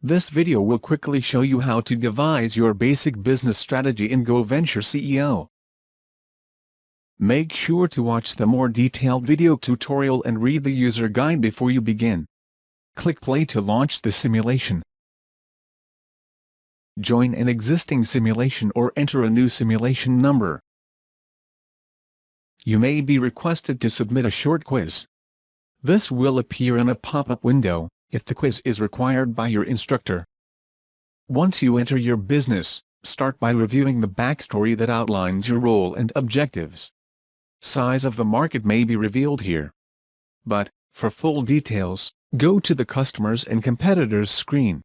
This video will quickly show you how to devise your basic business strategy in GoVenture SEO. Make sure to watch the more detailed video tutorial and read the user guide before you begin. Click play to launch the simulation. Join an existing simulation or enter a new simulation number. You may be requested to submit a short quiz. This will appear in a pop-up window if the quiz is required by your instructor. Once you enter your business, start by reviewing the backstory that outlines your role and objectives. Size of the market may be revealed here. But, for full details, go to the Customers and Competitors screen.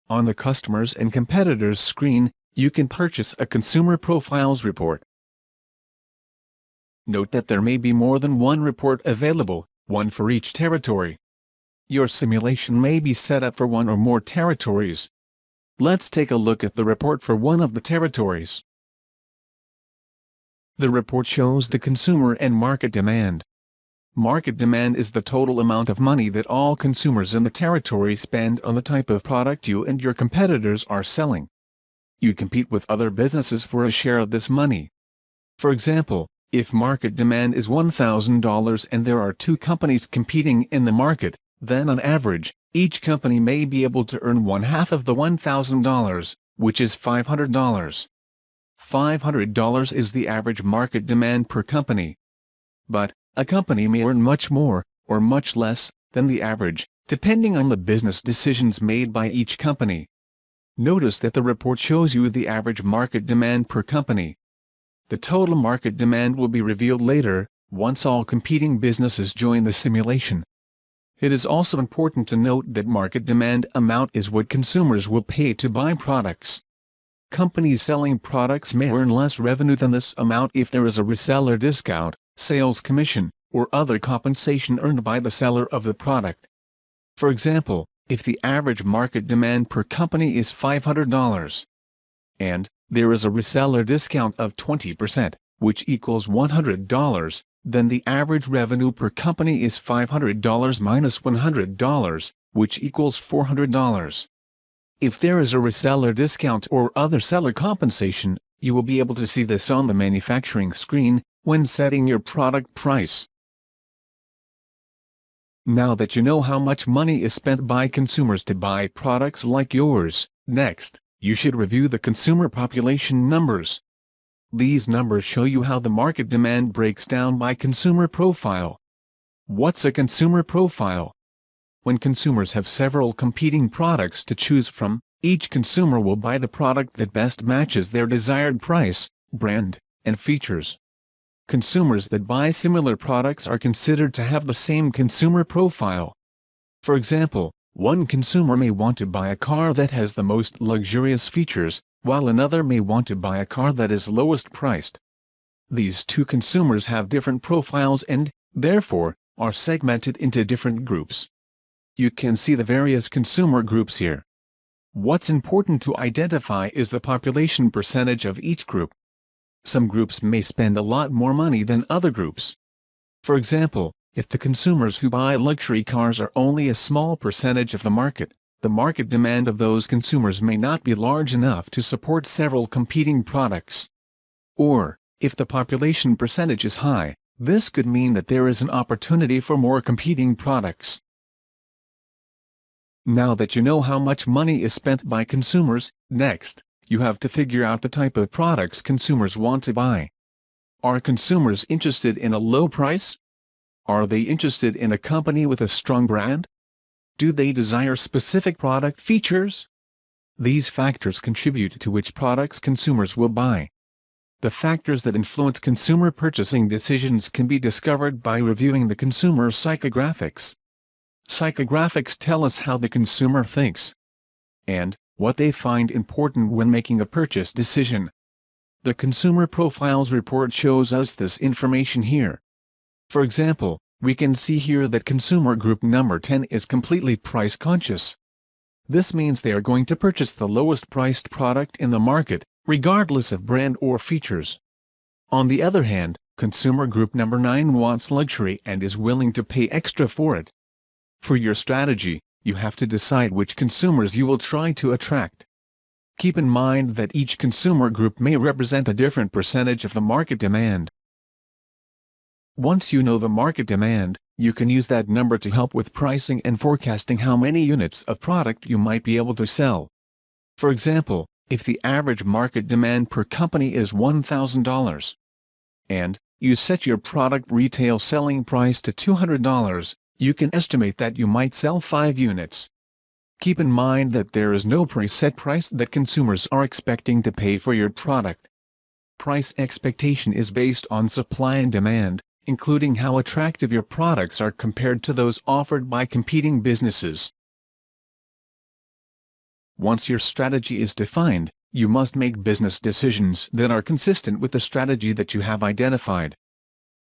On the Customers and Competitors screen, you can purchase a Consumer Profiles report. Note that there may be more than one report available, one for each territory. Your simulation may be set up for one or more territories. Let's take a look at the report for one of the territories. The report shows the consumer and market demand. Market demand is the total amount of money that all consumers in the territory spend on the type of product you and your competitors are selling. You compete with other businesses for a share of this money. For example, if market demand is $1,000 and there are two companies competing in the market, then on average, each company may be able to earn one half of the $1,000, which is $500. $500 is the average market demand per company. But, a company may earn much more, or much less, than the average, depending on the business decisions made by each company. Notice that the report shows you the average market demand per company. The total market demand will be revealed later, once all competing businesses join the simulation. It is also important to note that market demand amount is what consumers will pay to buy products. Companies selling products may earn less revenue than this amount if there is a reseller discount, sales commission, or other compensation earned by the seller of the product. For example, if the average market demand per company is $500, and there is a reseller discount of 20%, which equals $100, then the average revenue per company is $500 minus $100, which equals $400. If there is a reseller discount or other seller compensation, you will be able to see this on the manufacturing screen when setting your product price. Now that you know how much money is spent by consumers to buy products like yours, next, you should review the consumer population numbers. These numbers show you how the market demand breaks down by consumer profile. What's a consumer profile? When consumers have several competing products to choose from, each consumer will buy the product that best matches their desired price, brand, and features. Consumers that buy similar products are considered to have the same consumer profile. For example, one consumer may want to buy a car that has the most luxurious features, while another may want to buy a car that is lowest priced. These two consumers have different profiles and, therefore, are segmented into different groups. You can see the various consumer groups here. What's important to identify is the population percentage of each group. Some groups may spend a lot more money than other groups. For example, if the consumers who buy luxury cars are only a small percentage of the market demand of those consumers may not be large enough to support several competing products. Or, if the population percentage is high, this could mean that there is an opportunity for more competing products. Now that you know how much money is spent by consumers, next, you have to figure out the type of products consumers want to buy. Are consumers interested in a low price? Are they interested in a company with a strong brand? Do they desire specific product features? These factors contribute to which products consumers will buy. The factors that influence consumer purchasing decisions can be discovered by reviewing the consumer psychographics. Psychographics tell us how the consumer thinks and what they find important when making a purchase decision. The Consumer Profiles report shows us this information here. For example, we can see here that consumer group number 10 is completely price conscious. This means they are going to purchase the lowest priced product in the market, regardless of brand or features. On the other hand, consumer group number 9 wants luxury and is willing to pay extra for it. For your strategy, you have to decide which consumers you will try to attract. Keep in mind that each consumer group may represent a different percentage of the market demand. Once you know the market demand, you can use that number to help with pricing and forecasting how many units of product you might be able to sell. For example, if the average market demand per company is $1,000, and you set your product retail selling price to $200, you can estimate that you might sell 5 units. Keep in mind that there is no preset price that consumers are expecting to pay for your product. Price expectation is based on supply and demand, including how attractive your products are compared to those offered by competing businesses. Once your strategy is defined, you must make business decisions that are consistent with the strategy that you have identified.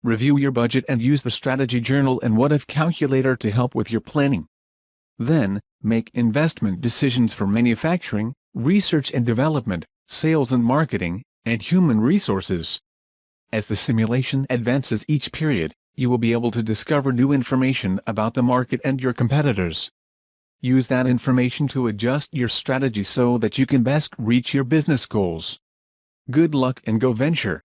Review your budget and use the strategy journal and what-if calculator to help with your planning. Then, make investment decisions for manufacturing, research and development, sales and marketing, and human resources. As the simulation advances each period, you will be able to discover new information about the market and your competitors. Use that information to adjust your strategy so that you can best reach your business goals. Good luck and go venture!